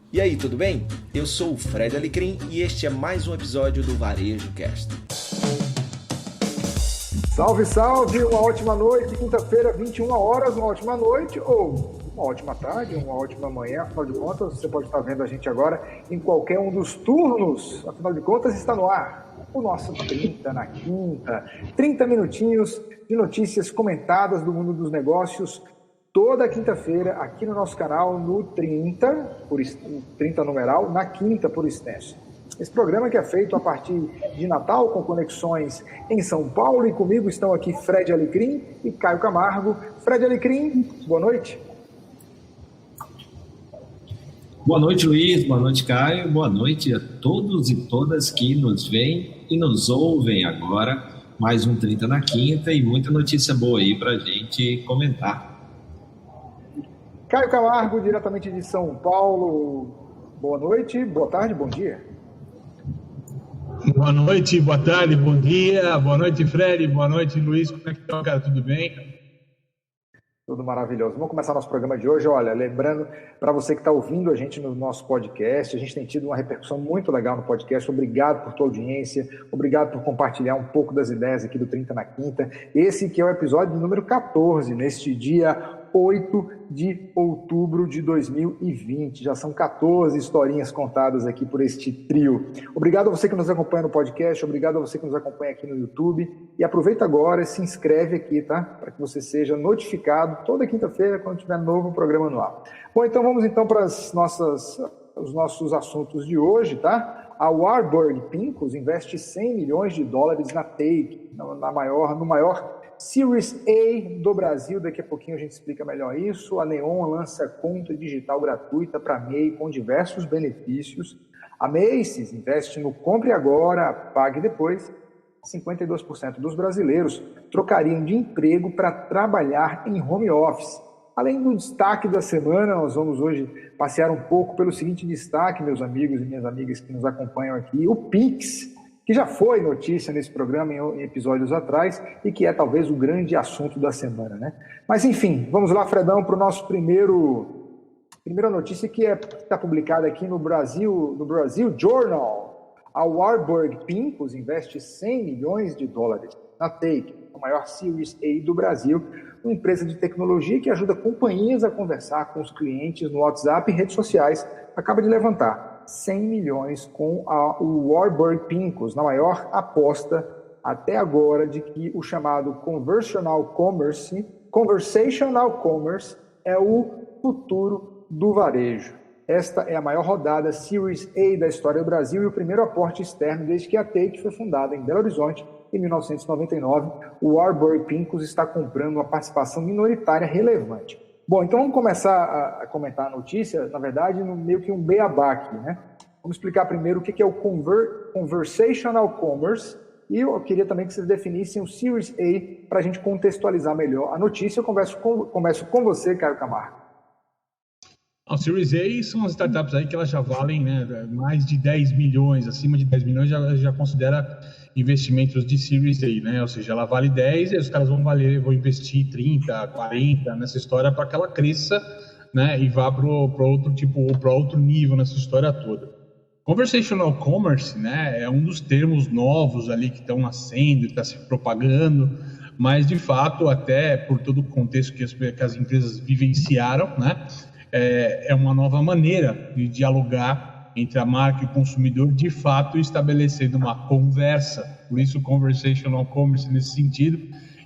E aí, tudo bem? Eu sou o Fred Alecrim e este é mais um episódio do Varejo Cast. Salve, salve! Uma ótima noite, quinta-feira, 21 horas, uma ótima noite ou uma ótima tarde, uma ótima manhã. Afinal de contas, você pode estar vendo a gente agora em qualquer um dos turnos. Afinal de contas, está no ar o nosso 30 na quinta. 30 minutinhos de notícias comentadas do mundo dos negócios toda quinta-feira aqui no nosso canal, no 30 numeral, na quinta por extenso. Esse programa que é feito a partir de Natal, com conexões em São Paulo, e comigo estão aqui Fred Alecrim e Caio Camargo. Fred Alecrim, boa noite. Boa noite, Luiz, boa noite, Caio, boa noite a todos e todas que nos veem e nos ouvem agora. Mais um 30 na quinta e muita notícia boa aí pra gente comentar. Caio Camargo, diretamente de São Paulo, boa noite, boa tarde, bom dia. Boa noite, boa tarde, bom dia, boa noite, Fred, boa noite, Luiz, como é que tá, cara, tudo bem? Tudo maravilhoso. Vamos começar nosso programa de hoje, olha, lembrando para você que está ouvindo a gente no nosso podcast, a gente tem tido uma repercussão muito legal no podcast, obrigado por tua audiência, obrigado por compartilhar um pouco das ideias aqui do 30 na quinta, esse que é o episódio número 14, neste dia 8 de outubro de 2020. Já são 14 historinhas contadas aqui por este trio. Obrigado a você que nos acompanha no podcast, obrigado a você que nos acompanha aqui no YouTube. E aproveita agora e se inscreve aqui, tá? Para que você seja notificado toda quinta-feira quando tiver novo programa no ar. Bom, então vamos então para os nossos assuntos de hoje, tá? A Warburg Pincus investe 100 milhões de dólares na Take, no maior Series A do Brasil. Daqui a pouquinho a gente explica melhor isso. A Neon lança conta digital gratuita para MEI com diversos benefícios. A Macy's investe no Compre Agora, Pague Depois. 52% dos brasileiros trocariam de emprego para trabalhar em home office. Além do destaque da semana, nós vamos hoje passear um pouco pelo seguinte destaque, meus amigos e minhas amigas que nos acompanham aqui, o Pix, que já foi notícia nesse programa em episódios atrás e que é talvez o grande assunto da semana, né? Mas enfim, vamos lá, Fredão, para o nosso primeira notícia que está publicada aqui no Brasil Journal. A Warburg Pincus investe 100 milhões de dólares na Take, a maior Series A do Brasil, uma empresa de tecnologia que ajuda companhias a conversar com os clientes no WhatsApp e redes sociais. Acaba de levantar 100 milhões com o Warburg Pincus, na maior aposta até agora de que o chamado Conversational Commerce é o futuro do varejo. Esta é a maior rodada Series A da história do Brasil e o primeiro aporte externo desde que a Take foi fundada em Belo Horizonte em 1999. O Warburg Pincus está comprando uma participação minoritária relevante. Bom, então vamos começar a comentar a notícia, na verdade, meio que um beabá aqui, né? Vamos explicar primeiro o que é o Conversational Commerce e eu queria também que vocês definissem o Series A para a gente contextualizar melhor a notícia. Eu começo com você, Caio Camargo. O Series A são as startups aí que elas já valem, né, mais de 10 milhões, acima de 10 milhões já considera investimentos de Series A, né? Ou seja, ela vale 10 e os caras vão investir 30, 40 nessa história para que ela cresça, né, e vá para outro nível nessa história toda. Conversational Commerce, né, é um dos termos novos ali que estão nascendo, está se propagando, mas de fato, até por todo o contexto que as empresas vivenciaram, né, é uma nova maneira de dialogar entre a marca e o consumidor, de fato estabelecendo uma conversa, por isso Conversational Commerce nesse sentido,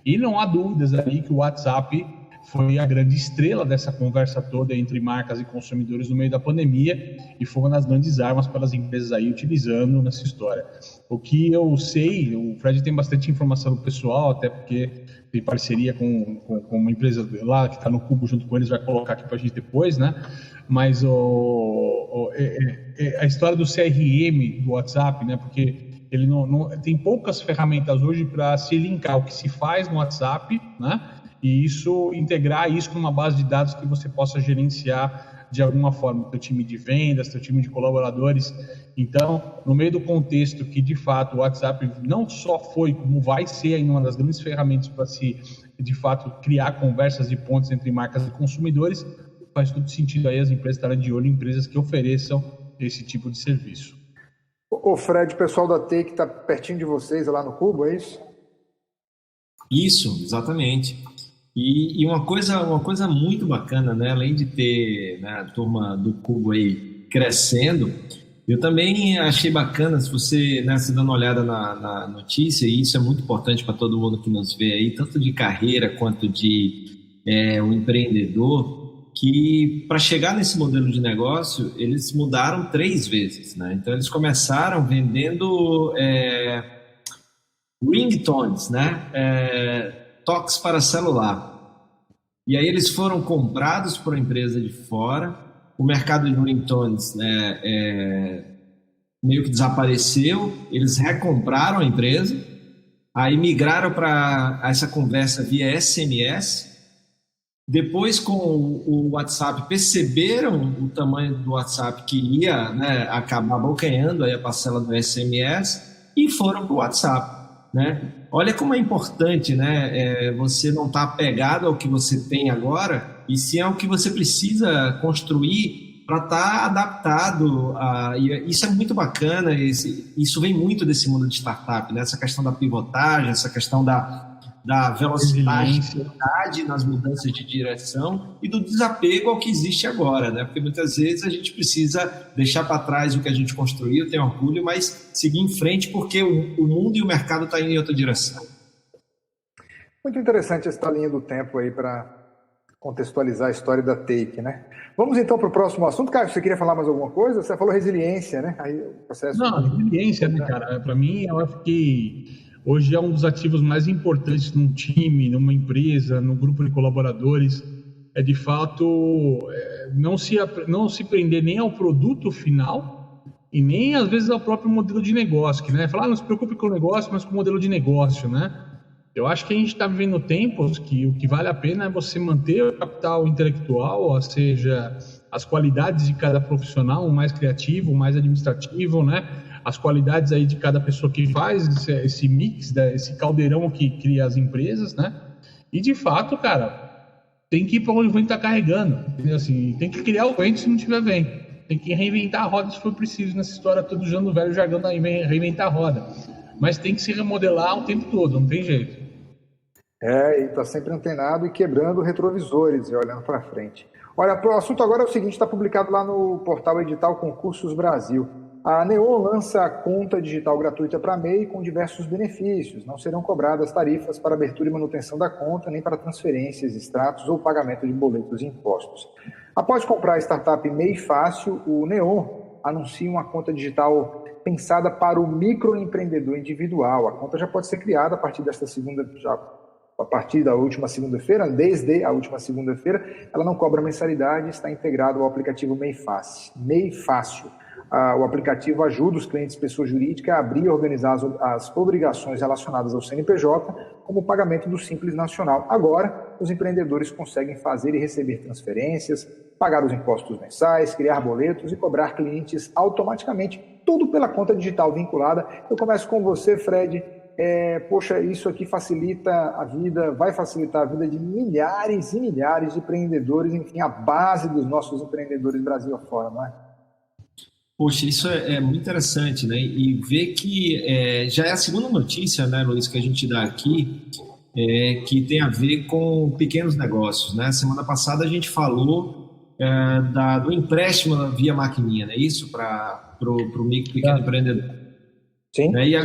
e não há dúvidas aí que o WhatsApp foi a grande estrela dessa conversa toda entre marcas e consumidores no meio da pandemia e foi uma das grandes armas para as empresas aí utilizando nessa história. O que eu sei, o Fred tem bastante informação do pessoal, até porque tem parceria com uma empresa lá que está no Cubo junto com eles, vai colocar aqui para a gente depois, né? Mas a história do CRM do WhatsApp, né? Porque ele não tem poucas ferramentas hoje para se linkar o que se faz no WhatsApp, né? E integrar isso com uma base de dados que você possa gerenciar de alguma forma, teu time de vendas, teu time de colaboradores. Então, no meio do contexto que, de fato, o WhatsApp não só foi, como vai ser ainda uma das grandes ferramentas para se, de fato, criar conversas e pontes entre marcas e consumidores, faz todo sentido aí as empresas estarem de olho em empresas que ofereçam esse tipo de serviço. Ô Fred, o pessoal da Take está pertinho de vocês lá no Cubo, é isso? Isso, exatamente. E uma coisa muito bacana, né? Além de ter, né, a turma do Cubo aí crescendo, eu também achei bacana, se você, né, se dando uma olhada na notícia, e isso é muito importante para todo mundo que nos vê aí, tanto de carreira quanto de um empreendedor, que para chegar nesse modelo de negócio, eles mudaram 3 vezes, né? Então, eles começaram vendendo ringtones, né? Toques para celular. E aí eles foram comprados por uma empresa de fora, o mercado de ringtones, né, meio que desapareceu, eles recompraram a empresa, aí migraram para essa conversa via SMS. Depois, com o WhatsApp, perceberam o tamanho do WhatsApp que ia, né, acabar abocanhando aí a parcela do SMS e foram para o WhatsApp. Né? Olha como é importante, né? Você não estar apegado ao que você tem agora, e sim ao que você precisa construir para estar adaptado. E isso é muito bacana, isso vem muito desse mundo de startup, né? Essa questão da pivotagem, essa questão da velocidade nas mudanças de direção e do desapego ao que existe agora, né? Porque muitas vezes a gente precisa deixar para trás o que a gente construiu, tem orgulho, mas seguir em frente porque o mundo e o mercado estão indo em outra direção. Muito interessante essa linha do tempo aí para contextualizar a história da Take, né? Vamos então para o próximo assunto. Caio, você queria falar mais alguma coisa? Você falou resiliência, né? Aí o processo... Não, resiliência, né, cara? Para mim, eu acho que hoje é um dos ativos mais importantes num time, numa empresa, num grupo de colaboradores. É, de fato, não se prender nem ao produto final e nem, às vezes, ao próprio modelo de negócio. Que, né? Falar, não se preocupe com o negócio, mas com o modelo de negócio, né? Eu acho que a gente está vivendo tempos que o que vale a pena é você manter o capital intelectual, ou seja, as qualidades de cada profissional, o mais criativo, o mais administrativo, né? As qualidades aí de cada pessoa que faz esse mix, né? Esse caldeirão que cria as empresas, né? E, de fato, cara, tem que ir para onde o vento está carregando. Entendeu? Assim, tem que criar o vento se não tiver vento. Tem que reinventar a roda se for preciso, nessa história toda, usando o velho jargão da reinventar a roda. Mas tem que se remodelar o tempo todo, não tem jeito. E está sempre antenado e quebrando retrovisores e olhando para frente. Olha, o assunto agora é o seguinte, está publicado lá no portal Edital Concursos Brasil. A Neon lança a conta digital gratuita para MEI com diversos benefícios. Não serão cobradas tarifas para abertura e manutenção da conta, nem para transferências, extratos ou pagamento de boletos e impostos. Após comprar a startup MEI Fácil, o Neon anuncia uma conta digital pensada para o microempreendedor individual. A conta já pode ser criada a partir desta segunda, a partir da última segunda-feira, desde a última segunda-feira. Ela não cobra mensalidade, está integrado ao aplicativo MEI Fácil. O aplicativo ajuda os clientes pessoa jurídica a abrir e organizar as obrigações relacionadas ao CNPJ, como o pagamento do Simples Nacional. Agora, os empreendedores conseguem fazer e receber transferências, pagar os impostos mensais, criar boletos e cobrar clientes automaticamente, tudo pela conta digital vinculada. Eu começo com você, Fred. Poxa, isso aqui facilita a vida, vai facilitar a vida de milhares e milhares de empreendedores, enfim, a base dos nossos empreendedores Brasil afora, não é? Poxa, isso é muito interessante, né? E ver que já é a segunda notícia, né, Luiz, que a gente dá aqui, que tem a ver com pequenos negócios, né? Semana passada a gente falou do empréstimo via maquininha, né? Isso para o micro pequeno empreendedor. Sim. E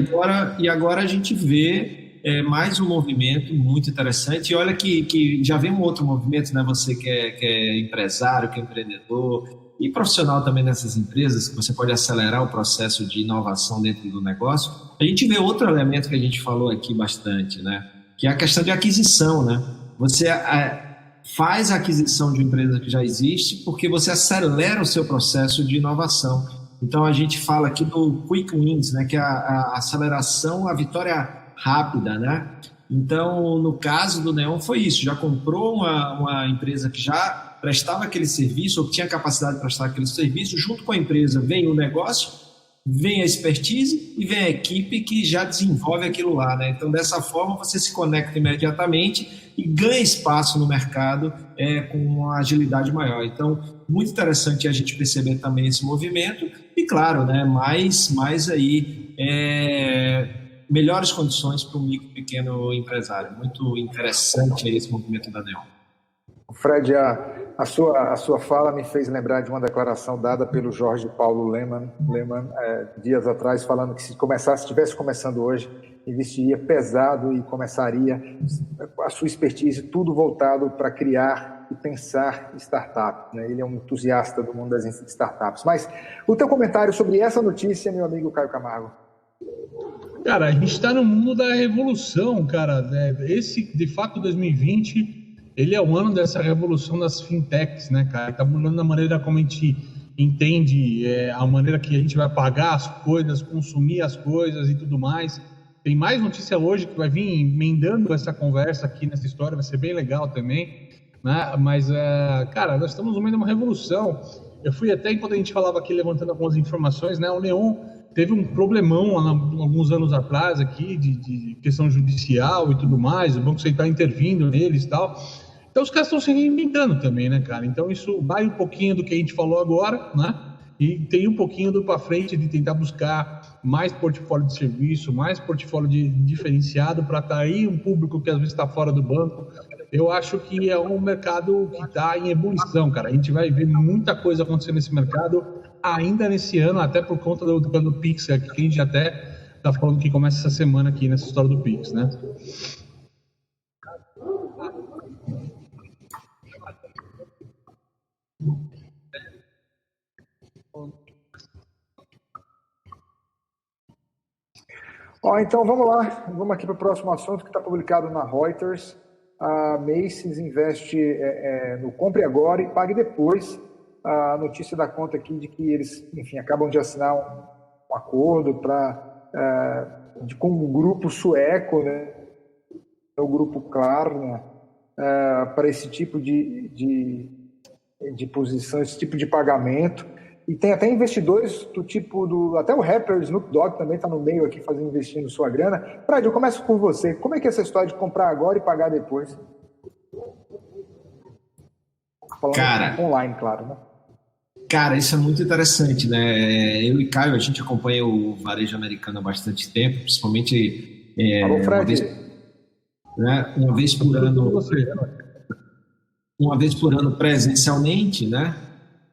agora a gente vê mais um movimento muito interessante. E olha que já vem um outro movimento, né? Você que é empresário, que é empreendedor e profissional também nessas empresas, que você pode acelerar o processo de inovação dentro do negócio. A gente vê outro elemento que a gente falou aqui bastante, né? Que é a questão de aquisição, né? Você faz a aquisição de uma empresa que já existe porque você acelera o seu processo de inovação. Então, a gente fala aqui do Quick Wins, né? Que é a aceleração, a vitória rápida, né? Então, no caso do Neon foi isso, já comprou uma empresa que já prestava aquele serviço, ou que tinha capacidade de prestar aquele serviço, junto com a empresa vem o negócio, vem a expertise e vem a equipe que já desenvolve aquilo lá, né? Então, dessa forma, você se conecta imediatamente e ganha espaço no mercado com uma agilidade maior. Então, muito interessante a gente perceber também esse movimento e, claro, né, mais aí melhores condições para o micro e pequeno empresário. Muito interessante esse movimento da Neon. Fred, a sua fala me fez lembrar de uma declaração dada pelo Jorge Paulo Lemann dias atrás, falando que se estivesse começando hoje, investiria pesado e começaria a sua expertise tudo voltado para criar e pensar startups, né? Ele é um entusiasta do mundo das startups. Mas o teu comentário sobre essa notícia, meu amigo Caio Camargo? Cara, a gente está no mundo da revolução, cara. Esse, de fato, 2020... ele é o ano dessa revolução das fintechs, né, cara? Está mudando a maneira como a gente entende, a maneira que a gente vai pagar as coisas, consumir as coisas e tudo mais. Tem mais notícia hoje que vai vir emendando essa conversa aqui nessa história, vai ser bem legal também, né? Mas, cara, nós estamos no meio de uma revolução. Eu fui até, enquanto a gente falava aqui, levantando algumas informações, né? O Neon teve um problemão alguns anos atrás aqui de questão judicial e tudo mais, o Banco Central intervindo neles e tal. Então os caras estão se reinventando também, né, cara? Então isso vai um pouquinho do que a gente falou agora, né? E tem um pouquinho do para frente de tentar buscar mais portfólio de serviço, mais portfólio diferenciado para atrair um público que às vezes está fora do banco. Eu acho que é um mercado que está em ebulição, cara. A gente vai ver muita coisa acontecer nesse mercado ainda nesse ano, até por conta do Pix, que a gente até está falando que começa essa semana aqui nessa história do Pix, né? Então vamos lá, vamos aqui para o próximo assunto que está publicado na Reuters. A Macy's investe no compre agora e pague depois. A notícia dá conta aqui de que eles, enfim, acabam de assinar um acordo com um grupo sueco, né, o grupo Klarna, para esse tipo de posição, esse tipo de pagamento. E tem até investidores do tipo até o rapper Snoop Dogg também está no meio aqui investindo sua grana. Fred, eu começo por você. Como é que é essa história de comprar agora e pagar depois? Falando online, claro, né? Cara, isso é muito interessante, né? Eu e Caio, a gente acompanha o varejo americano há bastante tempo, principalmente Alô, Fred. Uma vez por ano presencialmente, né?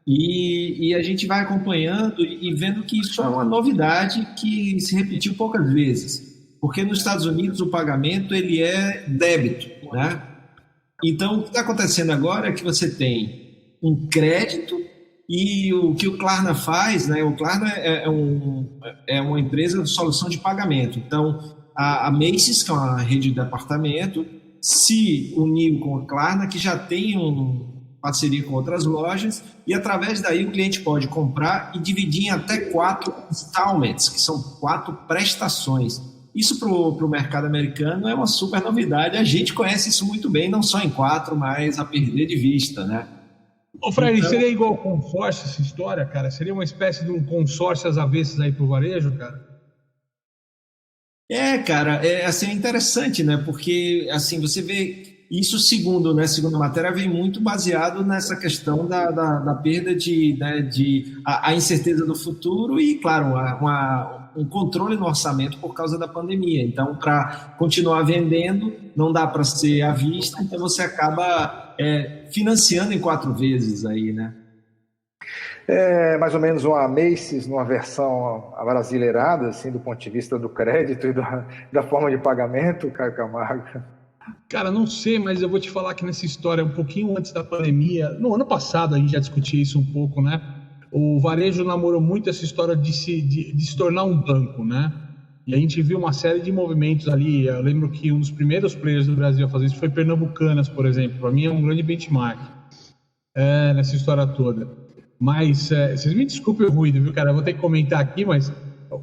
E a gente vai acompanhando e vendo que isso é uma novidade que se repetiu poucas vezes, porque nos Estados Unidos o pagamento ele é débito, né? Então o que está acontecendo agora é que você tem um crédito e o que o Klarna faz, né? O Klarna é uma empresa de solução de pagamento. Então a Macy's, que é uma rede de departamento, se uniu com a Klarna, que já tem parceria com outras lojas, e através daí o cliente pode comprar e dividir em até 4 installments, que são 4 prestações. Isso para o mercado americano é uma super novidade. A gente conhece isso muito bem, não só em 4, mas a perder de vista, né? Ô, Fred, então, seria igual consórcio essa história, cara? Seria uma espécie de um consórcio às avessas aí pro varejo, cara? Cara, é interessante, né? Porque, assim, você vê isso, segundo a matéria, vem muito baseado nessa questão da perda a incerteza do futuro e, claro, um controle no orçamento por causa da pandemia. Então, para continuar vendendo, não dá para ser à vista, então você acaba financiando em 4 vezes aí, né? É mais ou menos uma Macy's numa versão abrasileirada, assim, do ponto de vista do crédito e da forma de pagamento, Caio Camargo. Cara, não sei, mas eu vou te falar que nessa história, um pouquinho antes da pandemia, no ano passado a gente já discutia isso um pouco, né? O varejo namorou muito essa história de se tornar um banco, né? E a gente viu uma série de movimentos ali. Eu lembro que um dos primeiros players do Brasil a fazer isso foi Pernambucanas, por exemplo. Para mim é um grande benchmark nessa história toda. Mas, vocês me desculpem o ruído, viu, cara? Eu vou ter que comentar aqui, mas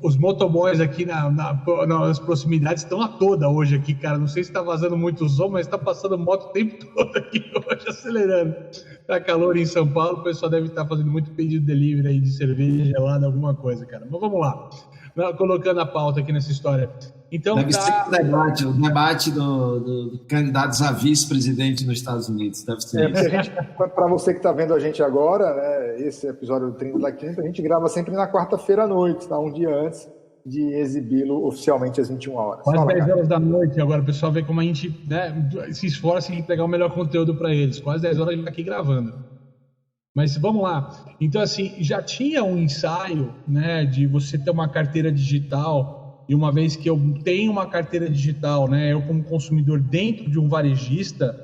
Os motoboys aqui nas proximidades estão a toda hoje aqui, cara. Não sei se está vazando muito som, mas está passando moto o tempo todo aqui hoje, acelerando. Tá calor em São Paulo, o pessoal deve estar fazendo muito pedido de delivery aí de cerveja gelada, alguma coisa, cara. Mas vamos lá. Colocando a pauta aqui nessa história. Então, deve ser o debate do candidatos a vice-presidente nos Estados Unidos. Deve ser isso. Para você que está vendo a gente agora, né, esse episódio do 30 da Quinta, a gente grava sempre na quarta-feira à noite, tá? Um dia antes de exibi-lo oficialmente às 21 horas. Quase 10 horas da noite agora, o pessoal vê como a gente, né, se esforça em pegar o melhor conteúdo para eles. Quase 10 horas a gente está aqui gravando. Mas vamos lá. Então, assim, já tinha um ensaio, né, de você ter uma carteira digital, e uma vez que eu tenho uma carteira digital, né, eu como consumidor dentro de um varejista,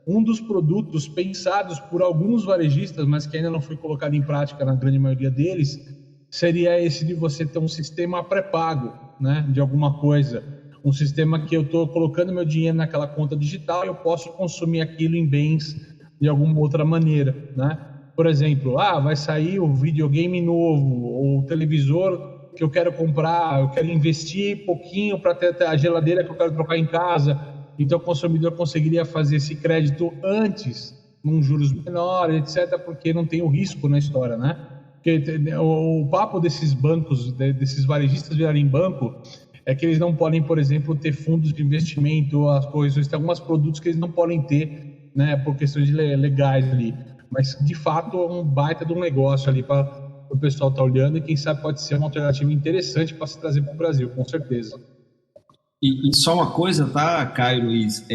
um dos produtos pensados por alguns varejistas, mas que ainda não foi colocado em prática na grande maioria deles, seria esse de você ter um sistema pré-pago, né, de alguma coisa. Um sistema que eu estou colocando meu dinheiro naquela conta digital e eu posso consumir aquilo em bens de alguma outra maneira, né? Por exemplo, vai sair o videogame novo, ou o televisor que eu quero comprar, eu quero investir pouquinho para ter a geladeira que eu quero trocar em casa. Então o consumidor conseguiria fazer esse crédito antes, num juros menores, etc., porque não tem o risco na história, né? Porque o papo desses bancos, desses varejistas virarem banco, é que eles não podem, por exemplo, ter fundos de investimento, as coisas, tem alguns produtos que eles não podem ter, né, por questões legais ali. Mas, de fato, é um baita de um negócio ali para o pessoal estar olhando e, quem sabe, pode ser uma alternativa interessante para se trazer para o Brasil, com certeza. E só uma coisa, tá, Caio, Luiz?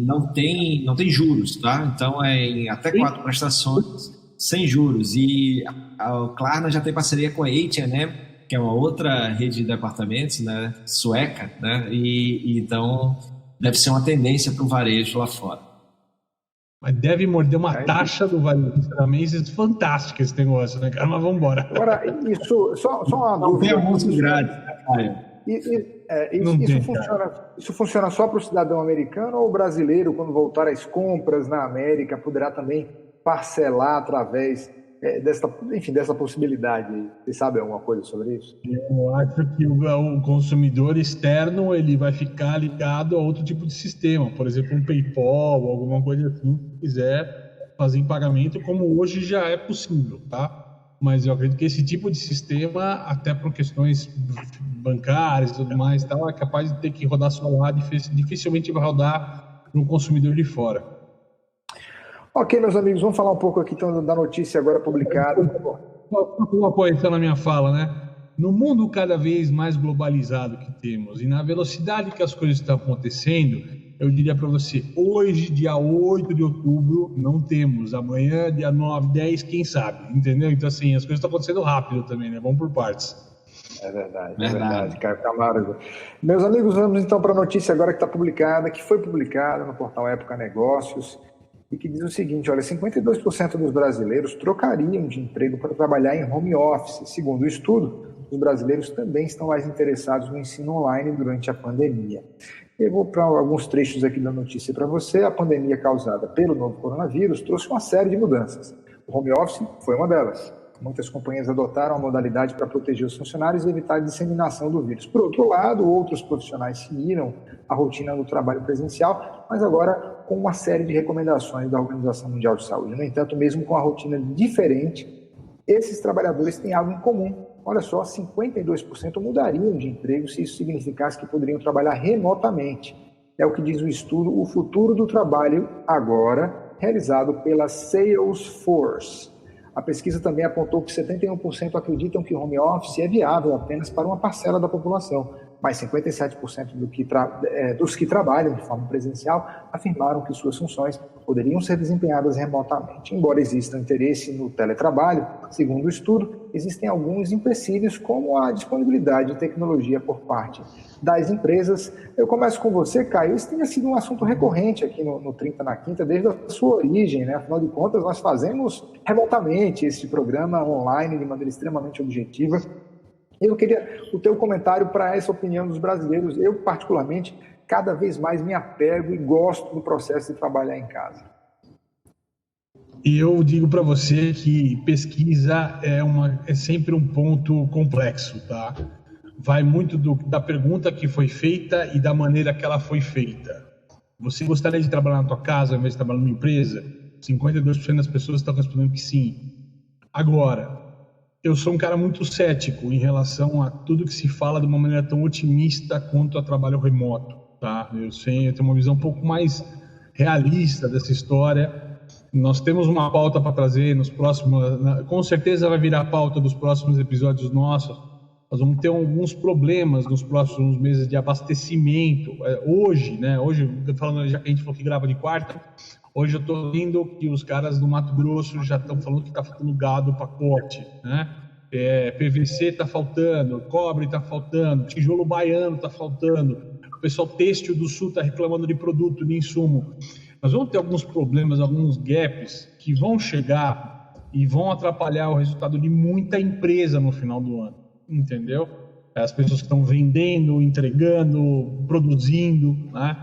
Não tem juros, tá? Então, em até 4 prestações, sem juros. E a Klarna já tem parceria com a H&M, que é uma outra rede de apartamentos, né, sueca, né? E então, deve ser uma tendência para o varejo lá fora. Mas deve morder uma taxa do varejista também. Isso é fantástico esse negócio, né, cara? Mas vamos embora. Agora, isso, só uma dúvida. Não tem almoço grátis, Caio. Isso funciona só para o cidadão americano ou o brasileiro, quando voltar às compras na América, poderá também parcelar através dessa possibilidade? Você sabe alguma coisa sobre isso? Eu acho que o consumidor externo ele vai ficar ligado a outro tipo de sistema, por exemplo, um PayPal ou alguma coisa assim, que quiser fazer em pagamento, como hoje já é possível, tá? Mas eu acredito que esse tipo de sistema, até por questões bancárias e tudo mais, é capaz de ter que rodar só lá, dificilmente vai rodar no consumidor de fora. Ok, meus amigos, vamos falar um pouco aqui então, da notícia agora publicada. Uma coisa na minha fala, né? No mundo cada vez mais globalizado que temos e na velocidade que as coisas estão acontecendo, eu diria para você, hoje, dia 8 de outubro, não temos. Amanhã, dia 9, 10, quem sabe, entendeu? Então, assim, as coisas estão acontecendo rápido também, né? Vamos por partes. É verdade, Caio Camargo. Meus amigos, vamos então para a notícia agora que foi publicada no portal Época Negócios, e que diz o seguinte, olha, 52% dos brasileiros trocariam de emprego para trabalhar em home office. Segundo o estudo, os brasileiros também estão mais interessados no ensino online durante a pandemia. Eu vou para alguns trechos aqui da notícia para você. A pandemia causada pelo novo coronavírus trouxe uma série de mudanças. O home office foi uma delas. Muitas companhias adotaram a modalidade para proteger os funcionários e evitar a disseminação do vírus. Por outro lado, outros profissionais seguiram a rotina do trabalho presencial, mas agora com uma série de recomendações da Organização Mundial de Saúde. No entanto, mesmo com a rotina diferente, esses trabalhadores têm algo em comum. Olha só, 52% mudariam de emprego se isso significasse que poderiam trabalhar remotamente. É o que diz o estudo O Futuro do Trabalho Agora, realizado pela Salesforce. A pesquisa também apontou que 71% acreditam que o home office é viável apenas para uma parcela da população, mas 57% dos que trabalham de forma presencial afirmaram que suas funções poderiam ser desempenhadas remotamente. Embora exista interesse no teletrabalho, segundo o estudo, existem alguns empecilhos, como a disponibilidade de tecnologia por parte das empresas. Eu começo com você, Caio. Isso tem sido um assunto recorrente aqui no 30 na Quinta, desde a sua origem, né? Afinal de contas, nós fazemos remotamente esse programa online de maneira extremamente objetiva. Eu queria o teu comentário para essa opinião dos brasileiros. Eu, particularmente, cada vez mais me apego e gosto do processo de trabalhar em casa. E eu digo para você que pesquisa é sempre um ponto complexo, tá? Vai muito da pergunta que foi feita e da maneira que ela foi feita. Você gostaria de trabalhar na tua casa ao invés de trabalhar numa empresa? 52% das pessoas estão respondendo que sim. Agora, eu sou um cara muito cético em relação a tudo que se fala de uma maneira tão otimista quanto a trabalho remoto, tá? Eu tenho uma visão um pouco mais realista dessa história. Nós temos uma pauta para trazer nos próximos, com certeza vai virar pauta dos próximos episódios nossos. Nós vamos ter alguns problemas nos próximos meses de abastecimento. Hoje, né? Hoje, falando, já que a gente falou que grava de quarta, hoje eu estou vendo que os caras do Mato Grosso já estão falando que está faltando gado para corte, né? PVC está faltando, cobre está faltando, tijolo baiano está faltando, o pessoal têxtil do Sul está reclamando de produto, de insumo. Nós vamos ter alguns problemas, alguns gaps que vão chegar e vão atrapalhar o resultado de muita empresa no final do ano, entendeu? As pessoas que estão vendendo, entregando, produzindo, né?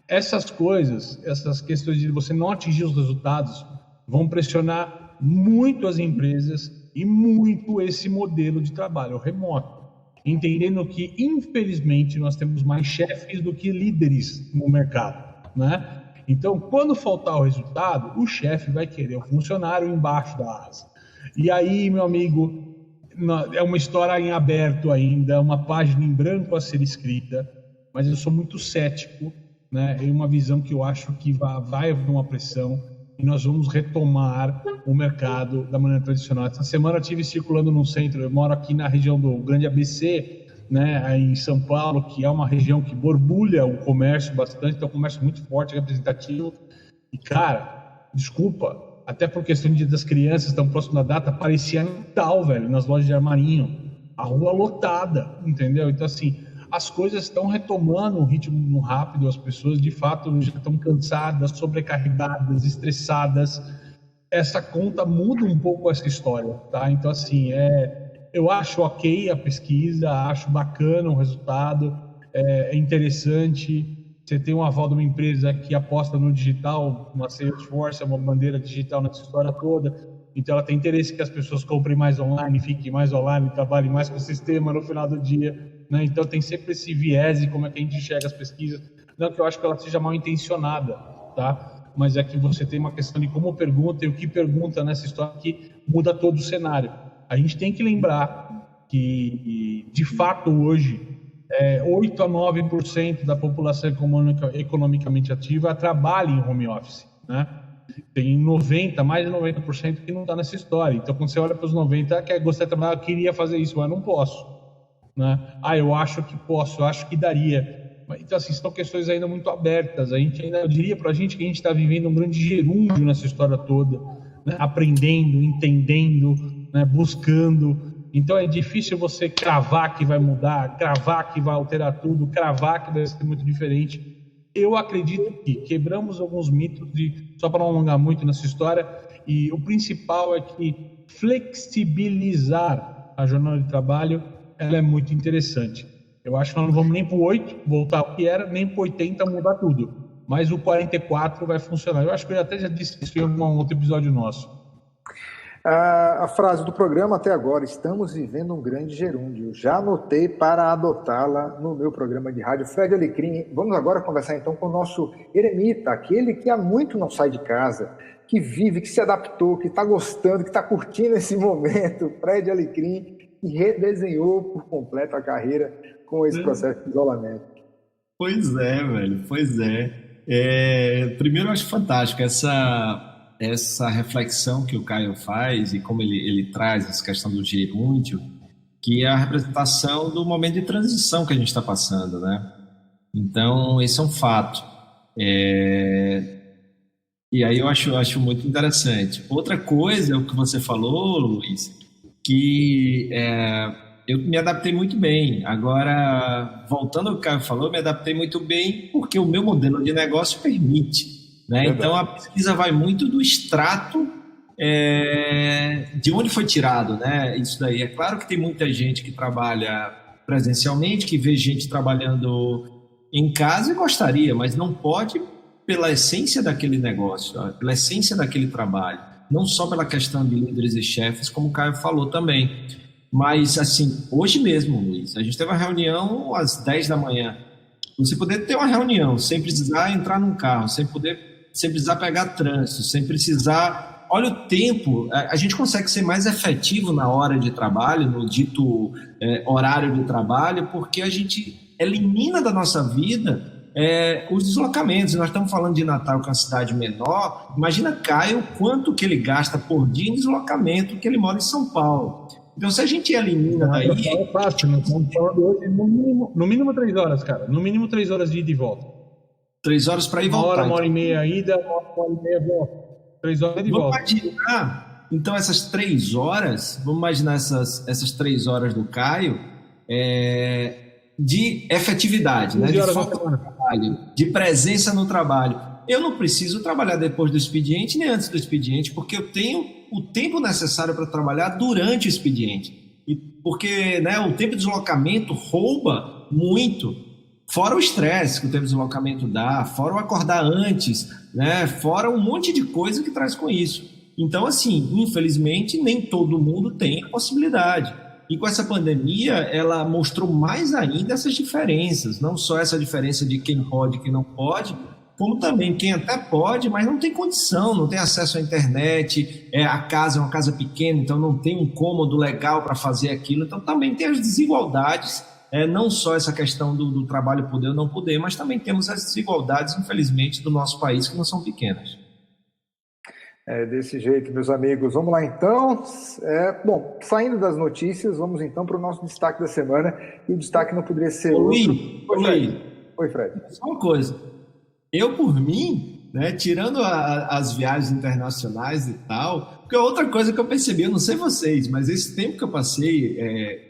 Essas coisas, essas questões de você não atingir os resultados vão pressionar muito as empresas e muito esse modelo de trabalho remoto, entendendo que, infelizmente, nós temos mais chefes do que líderes no mercado, né? Então, quando faltar o resultado, o chefe vai querer o funcionário embaixo da asa. E aí, meu amigo, é uma história em aberto ainda, uma página em branco a ser escrita, mas eu sou muito cético, né? É uma visão que eu acho que vai haver uma pressão e nós vamos retomar o mercado da maneira tradicional. Essa semana eu estive circulando num centro, eu moro aqui na região do Grande ABC, né, em São Paulo, que é uma região que borbulha o comércio bastante, então é um comércio muito forte, representativo. E, cara, desculpa, até por questão de das crianças estão próximo da data, parecia Natal, velho, nas lojas de armarinho. A rua lotada, entendeu? Então, assim, as coisas estão retomando um ritmo rápido, as pessoas, de fato, já estão cansadas, sobrecarregadas, estressadas. Essa conta muda um pouco essa história, tá? Então, assim, eu acho ok a pesquisa, acho bacana o resultado, é interessante. Você tem um aval de uma empresa que aposta no digital, uma Salesforce, uma bandeira digital nessa história toda. Então, ela tem interesse que as pessoas comprem mais online, fiquem mais online, trabalhem mais com o sistema no final do dia, né? Então, tem sempre esse viés e como é que a gente enxerga as pesquisas. Não que eu acho que ela seja mal intencionada, tá? Mas é que você tem uma questão de como pergunta e o que pergunta nessa história que muda todo o cenário. A gente tem que lembrar que, de fato, hoje, 8 a 9% da população economicamente ativa trabalha em home office, né? Tem mais de 90% que não está nessa história. Então, quando você olha para os 90%, que gostaria de trabalhar, eu queria fazer isso, mas não posso, né? Eu acho que posso, eu acho que daria. Então, assim, são questões ainda muito abertas. Eu diria para a gente que a gente está vivendo um grande gerúndio nessa história toda, né? Aprendendo, entendendo, né? Buscando. Então é difícil você cravar que vai mudar, cravar que vai alterar tudo, cravar que vai ser muito diferente. Eu acredito que quebramos alguns mitos, só para não alongar muito nessa história, e o principal é que flexibilizar a jornada de trabalho ela é muito interessante. Eu acho que nós não vamos nem para o 8, voltar ao que era, nem para o 80, mudar tudo. Mas o 44 vai funcionar. Eu acho que eu até já disse isso em um outro episódio nosso. A frase do programa até agora: estamos vivendo um grande gerúndio. Já anotei para adotá-la no meu programa de rádio. Fred Alecrim, vamos agora conversar então com o nosso eremita, aquele que há muito não sai de casa, que vive, que se adaptou, que está gostando, que está curtindo esse momento. Fred Alecrim, que redesenhou por completo a carreira com esse processo de isolamento. Pois é, velho, pois é. Primeiro, eu acho fantástico essa reflexão que o Caio faz e como ele traz essa questão do gerúndio, que é a representação do momento de transição que a gente está passando, né? Então, esse é um fato. E aí eu acho muito interessante. Outra coisa é o que você falou, Luiz, que eu me adaptei muito bem. Agora, voltando ao que o Caio falou, eu me adaptei muito bem porque o meu modelo de negócio permite, né? Então, a pesquisa vai muito do extrato de onde foi tirado, né? Isso daí. É claro que tem muita gente que trabalha presencialmente, que vê gente trabalhando em casa e gostaria, mas não pode pela essência daquele negócio, pela essência daquele trabalho. não só pela questão de líderes e chefes, como o Caio falou também. Mas, assim, hoje mesmo, Luiz, a gente teve uma reunião às 10 da manhã. Você poder ter uma reunião sem precisar entrar num carro, sem precisar pegar trânsito, sem precisar... Olha o tempo, a gente consegue ser mais efetivo na hora de trabalho, no dito horário de trabalho, porque a gente elimina da nossa vida os deslocamentos. Nós estamos falando de Natal, que é uma cidade menor. Imagina, Caio, quanto que ele gasta por dia em deslocamento, que ele mora em São Paulo. Então, se a gente elimina daí... É fácil, né? No mínimo 3 horas, cara. No mínimo 3 horas de ida e volta. 3 horas para ir e voltar. Uma hora e meia ida, uma hora e meia volta. 3 horas de volta. Vamos imaginar, então, essas 3 horas... Vamos imaginar essas 3 horas do Caio de efetividade, né? De foco no trabalho, de presença no trabalho. Eu não preciso trabalhar depois do expediente nem antes do expediente, porque eu tenho o tempo necessário para trabalhar durante o expediente. E porque, né, o tempo de deslocamento rouba muito, fora o estresse que o tempo de deslocamento dá, fora o acordar antes, né, fora um monte de coisa que traz com isso. Então, assim, infelizmente, nem todo mundo tem a possibilidade. E com essa pandemia, ela mostrou mais ainda essas diferenças, não só essa diferença de quem pode e quem não pode, como também quem até pode, mas não tem condição, não tem acesso à internet, a casa é uma casa pequena, então não tem um cômodo legal para fazer aquilo. Então também tem as desigualdades, não só essa questão do trabalho poder ou não poder, mas também temos as desigualdades, infelizmente, do nosso país, que não são pequenas. Desse jeito, meus amigos. Vamos lá, então. Bom, saindo das notícias, vamos então para o nosso destaque da semana. E o destaque não poderia ser Oi, Fred. Só uma coisa. Eu, por mim, né, tirando as viagens internacionais e tal, porque outra coisa que eu percebi, eu não sei vocês, mas esse tempo que eu passei,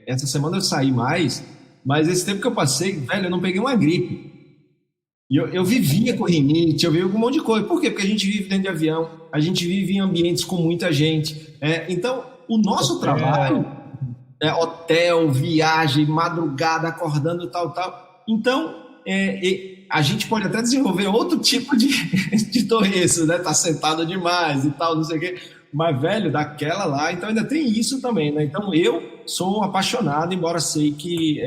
essa semana eu saí mais, mas esse tempo que eu passei, velho, eu não peguei uma gripe. E eu vivia com rinite, eu vivia com um monte de coisa. Por quê? Porque a gente vive dentro de avião, a gente vive em ambientes com muita gente. Então, o nosso trabalho, hotel, viagem, madrugada, acordando, tal. Então, a gente pode até desenvolver outro tipo de doença, né? Tá sentado demais e tal, não sei o quê. Mas, velho, daquela lá, então ainda tem isso também, né? Então, eu sou apaixonado, embora sei que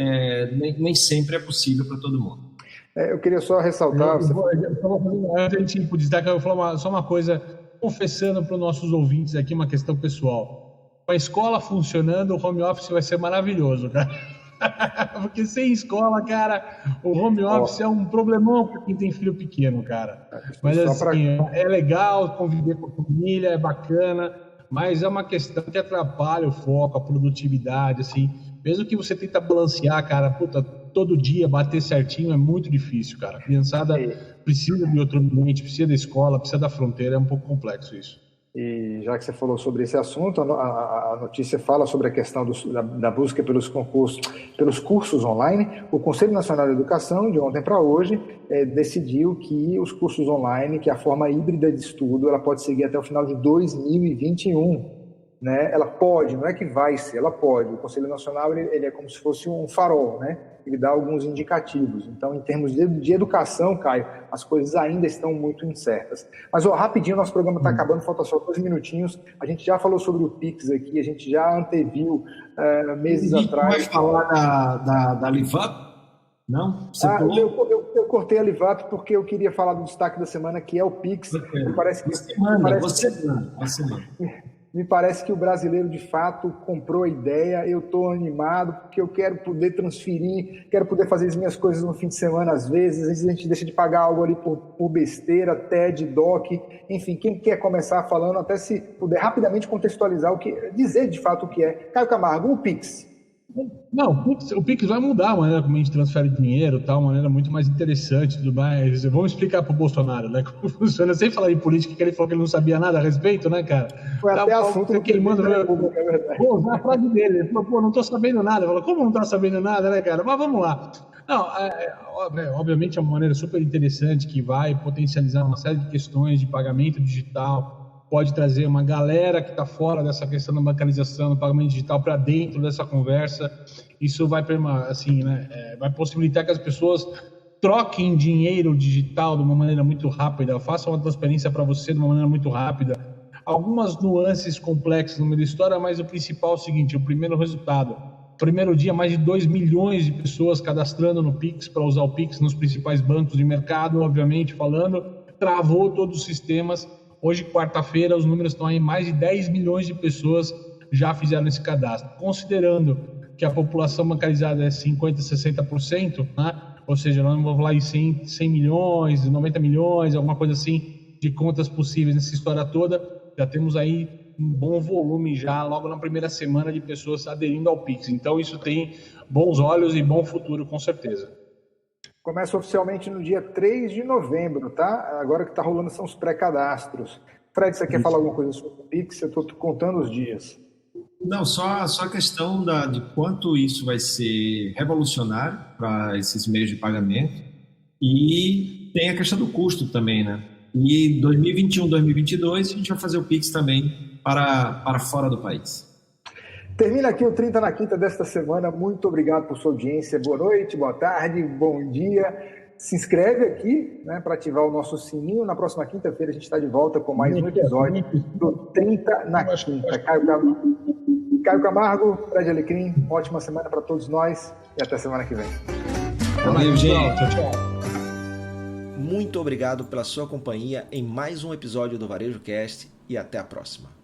nem sempre é possível para todo mundo. Eu queria só ressaltar... Antes da gente ir para o destaque, eu vou falar só uma coisa, confessando para os nossos ouvintes aqui uma questão pessoal. Com a escola funcionando, o home office vai ser maravilhoso, cara. Porque sem escola, cara, o home office é um problemão para quem tem filho pequeno, cara. Mas assim, é legal conviver com a família, é bacana, mas é uma questão que atrapalha o foco, a produtividade, assim. Mesmo que você tenta balancear, cara, todo dia bater certinho é muito difícil, cara. A criançada precisa de outro ambiente, precisa da escola, precisa da fronteira, é um pouco complexo isso. E já que você falou sobre esse assunto, a notícia fala sobre a questão da busca pelos cursos online. O Conselho Nacional de Educação, de ontem para hoje, decidiu que os cursos online, que a forma híbrida de estudo, ela pode seguir até o final de 2021. Né? Ela pode, não é que vai ser, ela pode. O Conselho Nacional ele é como se fosse um farol, né? Ele dá alguns indicativos. Então, em termos de educação, Caio, as coisas ainda estão muito incertas. Mas, rapidinho, nosso programa está acabando, falta só 2 minutinhos. A gente já falou sobre o Pix aqui, a gente já anteviu meses atrás. Vai falar da Livap? Não? Eu cortei a Livap porque eu queria falar do destaque da semana, que é o Pix. Me parece que o brasileiro, de fato, comprou a ideia. Eu estou animado porque eu quero poder transferir, quero poder fazer as minhas coisas no fim de semana às vezes a gente deixa de pagar algo ali por besteira, TED, DOC, enfim, quem quer começar falando, até se puder rapidamente contextualizar, dizer de fato o que é. Caio Camargo, o Pix. Não, o Pix vai mudar a maneira como a gente transfere dinheiro, tá? Uma maneira muito mais interessante, tudo mais. Vamos explicar para o Bolsonaro, né? Como funciona, sem falar em política, que ele falou que ele não sabia nada a respeito, né, cara? Foi até assunto que ele manda. Vou usar a frase dele. Ele falou, não tô sabendo nada. Ele falou, como não tá sabendo nada, né, cara? Mas vamos lá. Não, obviamente é uma maneira super interessante que vai potencializar uma série de questões de pagamento digital. Pode trazer uma galera que está fora dessa questão da bancarização, do pagamento digital, para dentro dessa conversa. Isso vai, assim, né, vai possibilitar que as pessoas troquem dinheiro digital de uma maneira muito rápida, façam uma transferência para você de uma maneira muito rápida. algumas nuances complexas no meio da história, mas o principal é o seguinte, o primeiro resultado. Primeiro dia, mais de 2 milhões de pessoas cadastrando no Pix para usar o Pix nos principais bancos de mercado, obviamente falando, travou todos os sistemas. Hoje, quarta-feira, os números estão aí, mais de 10 milhões de pessoas já fizeram esse cadastro. Considerando que a população bancarizada é 50%, 60%, né? Ou seja, nós vamos falar em 100 milhões, 90 milhões, alguma coisa assim, de contas possíveis nessa história toda, já temos aí um bom volume já, logo na primeira semana, de pessoas aderindo ao Pix. Então, isso tem bons olhos e bom futuro, com certeza. Começa oficialmente no dia 3 de novembro, tá? Agora que está rolando são os pré-cadastros. Fred, você quer falar alguma coisa sobre o Pix? Eu estou contando os dias. Não, só a questão de quanto isso vai ser revolucionário para esses meios de pagamento, e tem a questão do custo também, né? E 2021, 2022 a gente vai fazer o Pix também para fora do país. Termina aqui o 30 na Quinta desta semana. Muito obrigado por sua audiência. Boa noite, boa tarde, bom dia. Se inscreve aqui, né, para ativar o nosso sininho. Na próxima quinta-feira a gente está de volta com mais um episódio do 30 na Quinta. Caio Camargo, Fred Alecrim, ótima semana para todos nós e até semana que vem. Valeu, gente. Tchau, tchau. Muito obrigado pela sua companhia em mais um episódio do Varejo Cast e até a próxima.